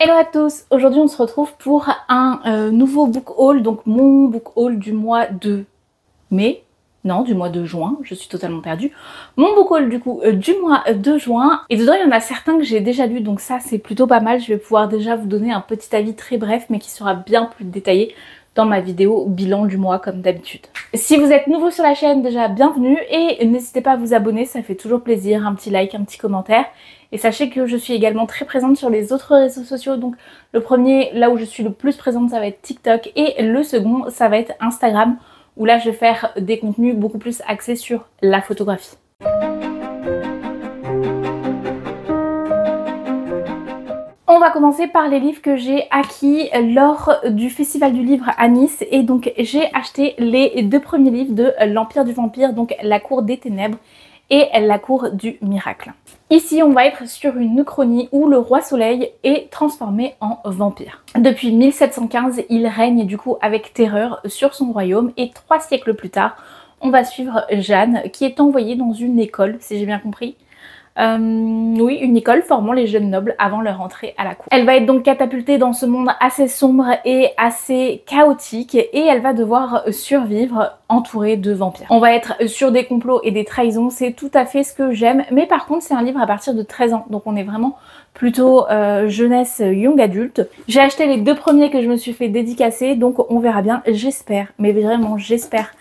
Hello à tous, aujourd'hui on se retrouve pour un nouveau book haul, donc mon book haul du mois de mai, non du mois de juin, je suis totalement perdue. Mon book haul du coup du mois de juin, et dedans il y en a certains que j'ai déjà lus, donc ça c'est plutôt pas mal, je vais pouvoir déjà vous donner un petit avis très bref mais qui sera bien plus détaillé dans ma vidéo bilan du mois comme d'habitude. Si vous êtes nouveau sur la chaîne, déjà bienvenue et n'hésitez pas à vous abonner, ça fait toujours plaisir, un petit like, un petit commentaire. Et sachez que je suis également très présente sur les autres réseaux sociaux, donc le premier, là où je suis le plus présente, ça va être TikTok et le second, ça va être Instagram, où là je vais faire des contenus beaucoup plus axés sur la photographie. On va commencer par les livres que j'ai acquis lors du Festival du Livre à Nice. Et donc j'ai acheté les deux premiers livres de l'Empire du Vampire, donc La Cour des Ténèbres et La Cour du Miracle. Ici on va être sur une uchronie où le roi Soleil est transformé en vampire. Depuis 1715, il règne du coup avec terreur sur son royaume et 3 siècles plus tard, on va suivre Jeanne qui est envoyée dans une école, si j'ai bien compris. Oui, une école formant les jeunes nobles avant leur entrée à la cour. Elle va être donc catapultée dans ce monde assez sombre et assez chaotique et elle va devoir survivre entourée de vampires. On va être sur des complots et des trahisons, c'est tout à fait ce que j'aime, mais par contre c'est un livre à partir de 13 ans, donc on est vraiment plutôt jeunesse young adulte. J'ai acheté les deux premiers que je me suis fait dédicacer, donc on verra bien, j'espère, mais vraiment j'espère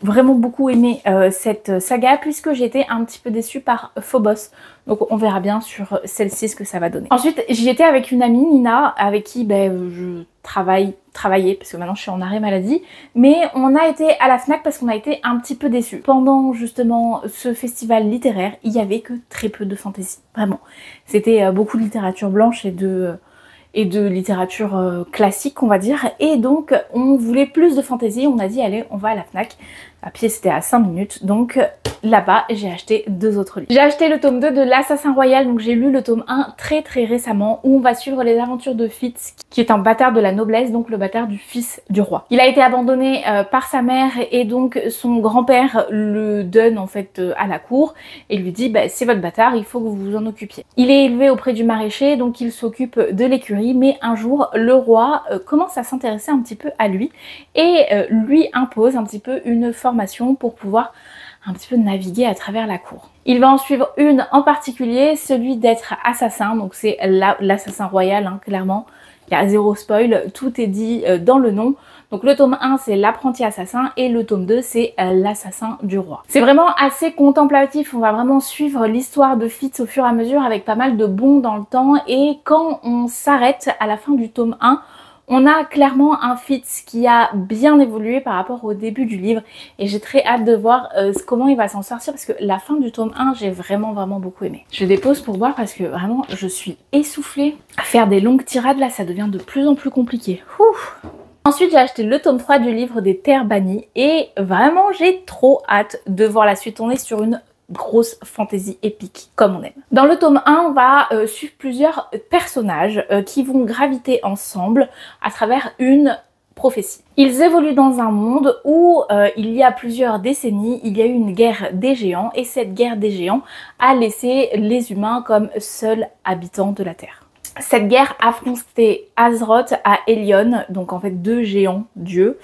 vraiment beaucoup aimé cette saga puisque j'étais un petit peu déçue par Phobos, donc on verra bien sur celle-ci ce que ça va donner. Ensuite j'y étais avec une amie, Nina, avec qui je travaillais parce que maintenant je suis en arrêt maladie, mais on a été à la Fnac parce qu'on a été un petit peu déçus. Pendant justement ce festival littéraire, il y avait que très peu de fantaisie, vraiment. C'était beaucoup de littérature blanche et de littérature classique on va dire, et donc on voulait plus de fantaisie, on a dit allez on va à la Fnac, à pied c'était à 5 minutes, donc là-bas j'ai acheté deux autres livres. J'ai acheté le tome 2 de l'Assassin Royal, donc j'ai lu le tome 1 très récemment où on va suivre les aventures de Fitz qui est un bâtard de la noblesse, donc le bâtard du fils du roi. Il a été abandonné par sa mère et donc son grand-père le donne en fait à la cour et lui dit c'est votre bâtard, il faut que vous vous en occupiez. Il est élevé auprès du maraîcher, donc il s'occupe de l'écurie, mais un jour le roi commence à s'intéresser un petit peu à lui et lui impose un petit peu une formation pour pouvoir un petit peu naviguer à travers la cour. Il va en suivre une en particulier, celui d'être assassin, donc c'est l'assassin royal hein, clairement. Il y a zéro spoil, tout est dit dans le nom. Donc le tome 1 c'est l'apprenti assassin et le tome 2 c'est l'assassin du roi. C'est vraiment assez contemplatif, on va vraiment suivre l'histoire de Fitz au fur et à mesure avec pas mal de bonds dans le temps, et quand on s'arrête à la fin du tome 1, on a clairement un Fitz qui a bien évolué par rapport au début du livre et j'ai très hâte de voir comment il va s'en sortir parce que la fin du tome 1 j'ai vraiment beaucoup aimé. Je dépose pour boire parce que vraiment je suis essoufflée. À faire des longues tirades là ça devient de plus en plus compliqué. Ouf. Ensuite j'ai acheté le tome 3 du livre des Terres Bannies et vraiment j'ai trop hâte de voir la suite. On est sur une grosse fantaisie épique comme on aime. Dans le tome 1 on va suivre plusieurs personnages qui vont graviter ensemble à travers une prophétie. Ils évoluent dans un monde où il y a plusieurs décennies, il y a eu une guerre des géants et cette guerre des géants a laissé les humains comme seuls habitants de la Terre. Cette guerre affrontait Azeroth à Elyon, donc en fait deux géants dieux,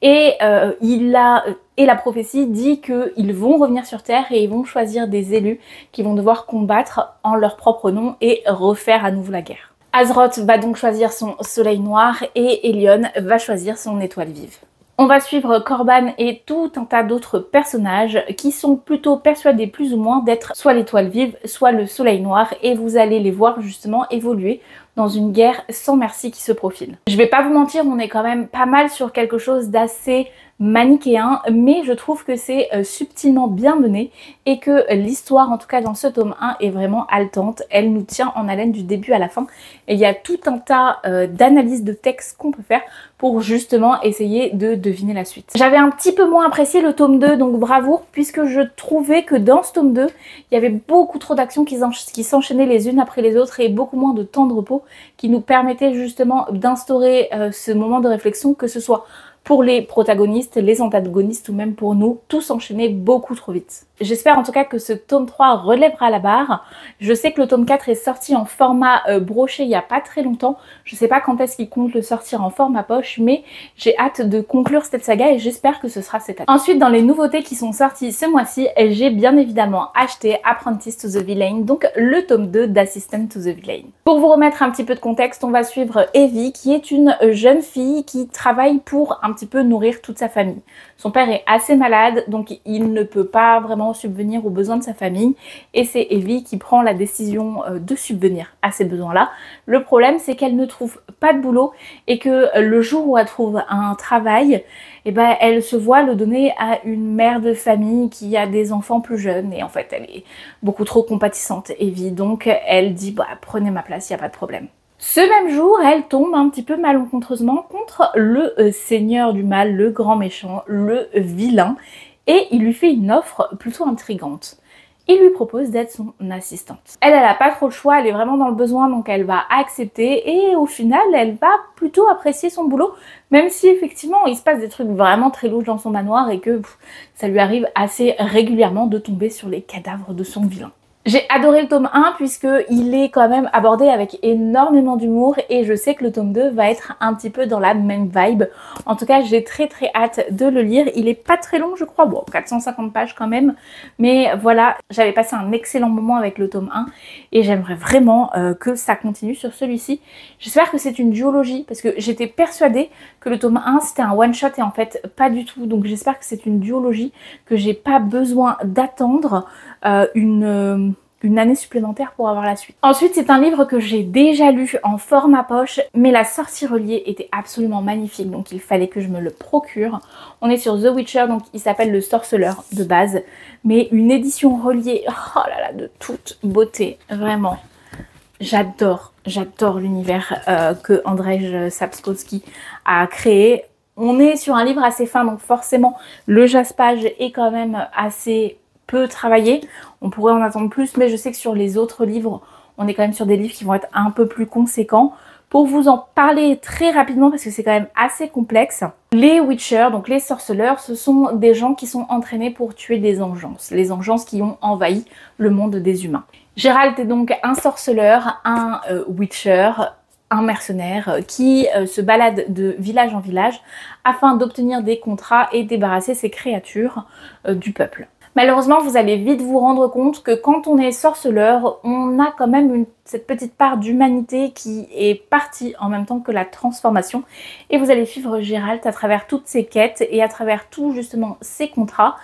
et la prophétie dit qu'ils vont revenir sur Terre et ils vont choisir des élus qui vont devoir combattre en leur propre nom et refaire à nouveau la guerre. Azeroth va donc choisir son soleil noir et Elyon va choisir son étoile vive. On va suivre Corban et tout un tas d'autres personnages qui sont plutôt persuadés plus ou moins d'être soit l'étoile vive, soit le soleil noir, et vous allez les voir justement évoluer dans une guerre sans merci qui se profile. Je vais pas vous mentir, on est quand même pas mal sur quelque chose d'assez manichéen, mais je trouve que c'est subtilement bien mené et que l'histoire, en tout cas dans ce tome 1, est vraiment haletante. Elle nous tient en haleine du début à la fin et il y a tout un tas d'analyses de texte qu'on peut faire pour justement essayer de deviner la suite. J'avais un petit peu moins apprécié le tome 2, donc bravoure, puisque je trouvais que dans ce tome 2, il y avait beaucoup trop d'actions qui s'enchaînaient les unes après les autres et beaucoup moins de temps de repos qui nous permettait justement d'instaurer ce moment de réflexion, que ce soit pour les protagonistes, les antagonistes ou même pour nous, tout s'enchaînait beaucoup trop vite. J'espère en tout cas que ce tome 3 relèvera la barre. Je sais que le tome 4 est sorti en format broché il n'y a pas très longtemps. Je sais pas quand est-ce qu'il compte le sortir en format poche, mais j'ai hâte de conclure cette saga et j'espère que ce sera cette année. Ensuite, dans les nouveautés qui sont sorties ce mois-ci, j'ai bien évidemment acheté Apprentice to the Villain, donc le tome 2 d'Assistant to the Villain. Pour vous remettre un petit peu de contexte, on va suivre Evie, qui est une jeune fille qui travaille pour un petit peu nourrir toute sa famille. Son père est assez malade, donc il ne peut pas vraiment subvenir aux besoins de sa famille, et c'est Evie qui prend la décision de subvenir à ces besoins-là. Le problème, c'est qu'elle ne trouve pas de boulot et que le jour où elle trouve un travail, eh ben, elle se voit le donner à une mère de famille qui a des enfants plus jeunes, et en fait elle est beaucoup trop compatissante, Evie, donc elle dit bah prenez ma place, il n'y a pas de problème. Ce même jour, elle tombe un petit peu malencontreusement contre le seigneur du mal, le grand méchant, le vilain, et il lui fait une offre plutôt intrigante. Il lui propose d'être son assistante. Elle a pas trop le choix, elle est vraiment dans le besoin, donc elle va accepter et au final, elle va plutôt apprécier son boulot, même si effectivement, il se passe des trucs vraiment très louches dans son manoir et que ça lui arrive assez régulièrement de tomber sur les cadavres de son vilain. J'ai adoré le tome 1 puisqu'il est quand même abordé avec énormément d'humour et je sais que le tome 2 va être un petit peu dans la même vibe. En tout cas, j'ai très hâte de le lire. Il est pas très long, je crois, bon, 450 pages quand même. Mais voilà, j'avais passé un excellent moment avec le tome 1 et j'aimerais vraiment que ça continue sur celui-ci. J'espère que c'est une duologie parce que j'étais persuadée que le tome 1 c'était un one-shot et en fait pas du tout. Donc j'espère que c'est une duologie, que j'ai pas besoin d'attendre une année supplémentaire pour avoir la suite. Ensuite, c'est un livre que j'ai déjà lu en format poche, mais la sortie reliée était absolument magnifique, donc il fallait que je me le procure. On est sur The Witcher, donc il s'appelle Le Sorceleur de base, mais une édition reliée, oh là là, de toute beauté, vraiment. J'adore l'univers que Andrzej Sapkowski a créé. On est sur un livre assez fin, donc forcément le jaspage est quand même assez peu travaillé. On pourrait en attendre plus, mais je sais que sur les autres livres, on est quand même sur des livres qui vont être un peu plus conséquents. Pour vous en parler très rapidement, parce que c'est quand même assez complexe, les Witchers, donc les sorceleurs, ce sont des gens qui sont entraînés pour tuer des engeances. Les engeances qui ont envahi le monde des humains. Geralt est donc un sorceleur, un Witcher, un mercenaire qui se balade de village en village afin d'obtenir des contrats et débarrasser ses créatures du peuple. Malheureusement, vous allez vite vous rendre compte que quand on est sorceleur, on a quand même cette petite part d'humanité qui est partie en même temps que la transformation. Et vous allez suivre Geralt à travers toutes ses quêtes et à travers tout justement ses contrats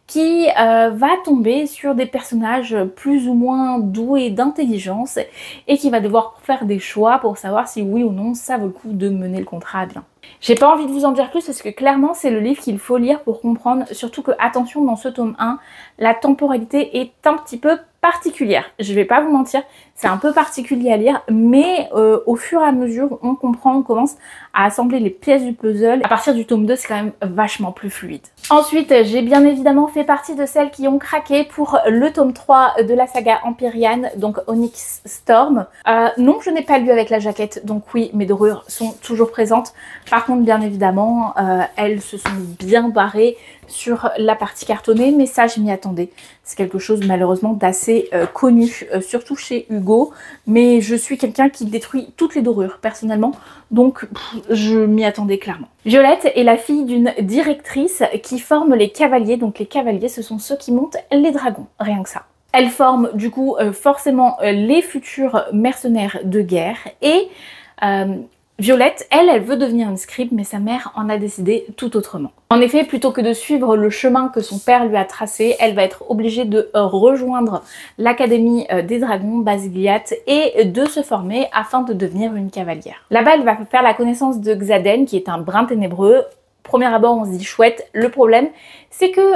qui va tomber sur des personnages plus ou moins doués d'intelligence et qui va devoir faire des choix pour savoir si oui ou non ça vaut le coup de mener le contrat à bien. J'ai pas envie de vous en dire plus parce que clairement c'est le livre qu'il faut lire pour comprendre, surtout que attention, dans ce tome 1, la temporalité est un petit peu particulière. Je vais pas vous mentir, c'est un peu particulier à lire, mais au fur et à mesure on comprend, on commence à assembler les pièces du puzzle. À partir du tome 2, c'est quand même vachement plus fluide. Ensuite, j'ai bien évidemment fait partie de celles qui ont craqué pour le tome 3 de la saga Empyrean, donc Onyx Storm. Non, je n'ai pas lu avec la jaquette, donc oui, mes dorures sont toujours présentes. Par contre, bien évidemment, elles se sont bien barrées sur la partie cartonnée, mais ça, je m'y attendais. C'est quelque chose malheureusement d'assez connu, surtout chez Hugo, mais je suis quelqu'un qui détruit toutes les dorures personnellement, donc je m'y attendais clairement. Violette est la fille d'une directrice qui forme les cavaliers, donc les cavaliers ce sont ceux qui montent les dragons, rien que ça. Elle forme du coup forcément les futurs mercenaires de guerre et Violette, elle veut devenir une scribe, mais sa mère en a décidé tout autrement. En effet, plutôt que de suivre le chemin que son père lui a tracé, elle va être obligée de rejoindre l'Académie des Dragons, Basiliate, et de se former afin de devenir une cavalière. Là-bas, elle va faire la connaissance de Xaden, qui est un brin ténébreux. Premier abord, on se dit chouette. Le problème, c'est que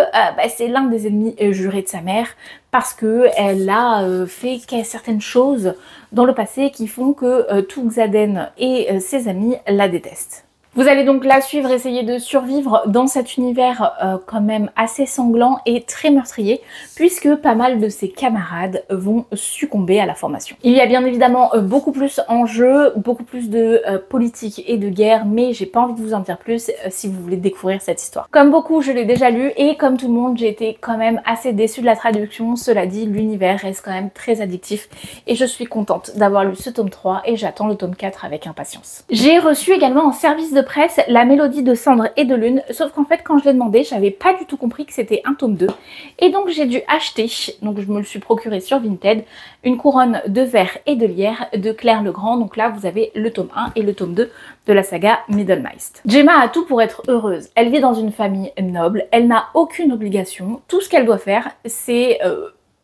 c'est l'un des ennemis jurés de sa mère parce qu'elle a fait certaines choses dans le passé qui font que tout Xaden et ses amis la détestent. Vous allez donc la suivre, essayer de survivre dans cet univers quand même assez sanglant et très meurtrier, puisque pas mal de ses camarades vont succomber à la formation. Il y a bien évidemment beaucoup plus en jeu, beaucoup plus de politique et de guerre, mais j'ai pas envie de vous en dire plus si vous voulez découvrir cette histoire. Comme beaucoup, je l'ai déjà lu et comme tout le monde, j'ai été quand même assez déçue de la traduction. Cela dit, l'univers reste quand même très addictif et je suis contente d'avoir lu ce tome 3 et j'attends le tome 4 avec impatience. J'ai reçu également en service de presse La Mélodie de Cendre et de Lune, sauf qu'en fait quand je l'ai demandé, j'avais pas du tout compris que c'était un tome 2 et donc j'ai dû acheter, donc je me le suis procuré sur Vinted, une couronne de verre et de lierre de Claire Legrand. Donc là vous avez le tome 1 et le tome 2 de la saga Middlemist. Gemma a tout pour être heureuse. Elle vit dans une famille noble, elle n'a aucune obligation, tout ce qu'elle doit faire c'est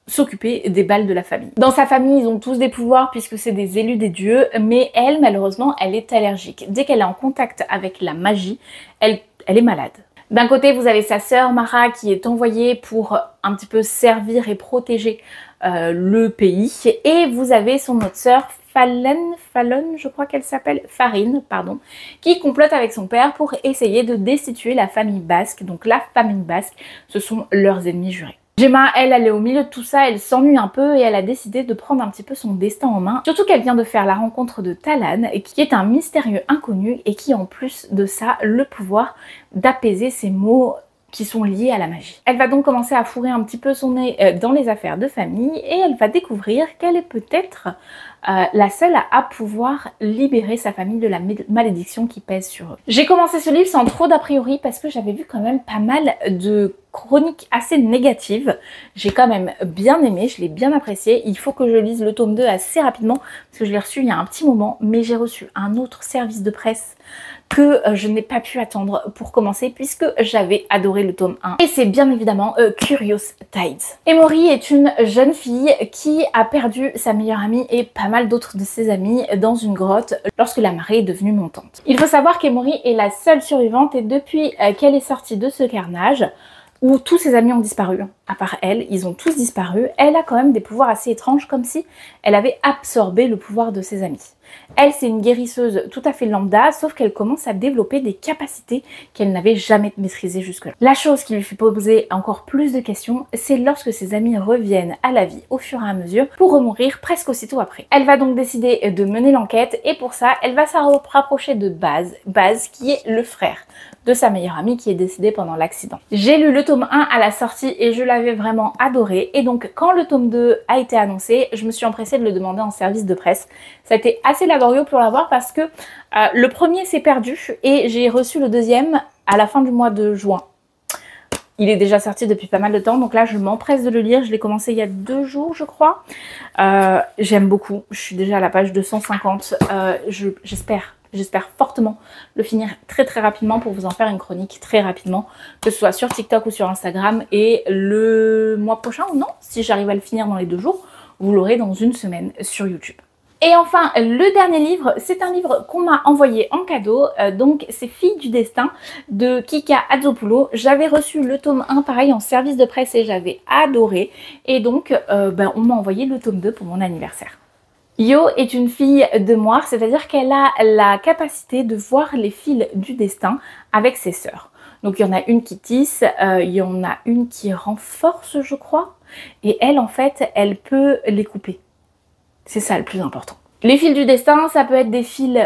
s'occuper des bals de la famille. Dans sa famille, ils ont tous des pouvoirs puisque c'est des élus des dieux, mais elle, malheureusement, elle est allergique. Dès qu'elle est en contact avec la magie, elle est malade. D'un côté, vous avez sa sœur Mara qui est envoyée pour un petit peu servir et protéger le pays, et vous avez son autre sœur Fallon, je crois qu'elle s'appelle, Farine, pardon, qui complote avec son père pour essayer de destituer la famille basque. Donc la famille basque, ce sont leurs ennemis jurés. Gemma, elle est au milieu de tout ça, elle s'ennuie un peu et elle a décidé de prendre un petit peu son destin en main. Surtout qu'elle vient de faire la rencontre de Talan, qui est un mystérieux inconnu et qui en plus de ça, le pouvoir d'apaiser ses maux qui sont liés à la magie. Elle va donc commencer à fourrer un petit peu son nez dans les affaires de famille et elle va découvrir qu'elle est peut-être la seule à pouvoir libérer sa famille de la malédiction qui pèse sur eux. J'ai commencé ce livre sans trop d'a priori parce que j'avais vu quand même pas mal de chroniques assez négatives. J'ai quand même bien aimé, je l'ai bien apprécié. Il faut que je lise le tome 2 assez rapidement parce que je l'ai reçu il y a un petit moment, mais j'ai reçu un autre service de presse que je n'ai pas pu attendre pour commencer puisque j'avais adoré le tome 1. Et c'est bien évidemment Curious Tides. Emory est une jeune fille qui a perdu sa meilleure amie et pas mal d'autres de ses amis dans une grotte lorsque la marée est devenue montante. Il faut savoir qu'Emory est la seule survivante et depuis qu'elle est sortie de ce carnage, où tous ses amis ont disparu, à part elle, ils ont tous disparu, elle a quand même des pouvoirs assez étranges, comme si elle avait absorbé le pouvoir de ses amis. Elle, c'est une guérisseuse tout à fait lambda, sauf qu'elle commence à développer des capacités qu'elle n'avait jamais maîtrisées jusque-là. La chose qui lui fait poser encore plus de questions, c'est lorsque ses amis reviennent à la vie au fur et à mesure pour remourir presque aussitôt après. Elle va donc décider de mener l'enquête et pour ça, elle va se rapprocher de Baz qui est le frère de sa meilleure amie qui est décédée pendant l'accident. J'ai lu le tome 1 à la sortie et je l'avais vraiment adoré et donc quand le tome 2 a été annoncé, je me suis empressée de le demander en service de presse. Ça a été assez laborieux pour l'avoir parce que le premier s'est perdu et j'ai reçu le deuxième à la fin du mois de juin. Il est déjà sorti depuis pas mal de temps, donc là je m'empresse de le lire. Je l'ai commencé il y a 2 jours je crois. J'aime beaucoup, je suis déjà à la page 250. J'espère fortement le finir très rapidement pour vous en faire une chronique très rapidement, que ce soit sur TikTok ou sur Instagram. Et le mois prochain ou non, si j'arrive à le finir dans les 2 jours, vous l'aurez dans 1 semaine sur YouTube. Et enfin, le dernier livre, c'est un livre qu'on m'a envoyé en cadeau, donc c'est Filles du destin de Kika Adzopoulou. J'avais reçu le tome 1 pareil en service de presse et j'avais adoré. Et donc, on m'a envoyé le tome 2 pour mon anniversaire. Yo est une fille de moire, c'est-à-dire qu'elle a la capacité de voir les fils du destin avec ses sœurs. Donc il y en a une qui tisse, il y en a une qui renforce je crois, et elle en fait, elle peut les couper. C'est ça le plus important. Les fils du destin, ça peut être des fils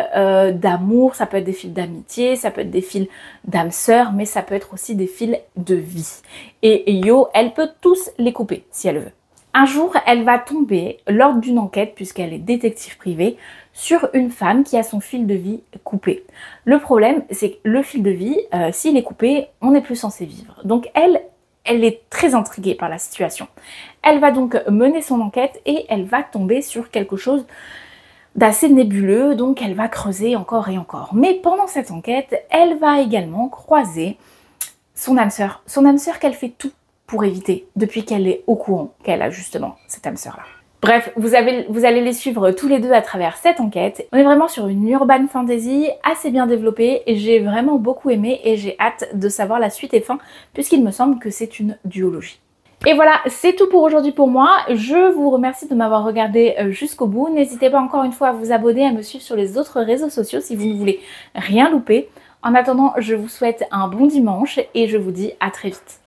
d'amour, ça peut être des fils d'amitié, ça peut être des fils d'âme sœur, mais ça peut être aussi des fils de vie. Et Yo, elle peut tous les couper si elle veut. Un jour, elle va tomber, lors d'une enquête, puisqu'elle est détective privée, sur une femme qui a son fil de vie coupé. Le problème, c'est que le fil de vie, s'il est coupé, on n'est plus censé vivre. Donc elle est très intriguée par la situation. Elle va donc mener son enquête et elle va tomber sur quelque chose d'assez nébuleux, donc elle va creuser encore et encore. Mais pendant cette enquête, elle va également croiser son âme sœur. Son âme sœur qu'elle fait tout pour éviter, depuis qu'elle est au courant qu'elle a justement cette âme sœur là. Bref, vous allez les suivre tous les deux à travers cette enquête. On est vraiment sur une urban fantasy assez bien développée et j'ai vraiment beaucoup aimé et j'ai hâte de savoir la suite et fin puisqu'il me semble que c'est une duologie. Et voilà, c'est tout pour aujourd'hui pour moi. Je vous remercie de m'avoir regardé jusqu'au bout. N'hésitez pas encore une fois à vous abonner, à me suivre sur les autres réseaux sociaux si vous ne voulez rien louper. En attendant, je vous souhaite un bon dimanche et je vous dis à très vite.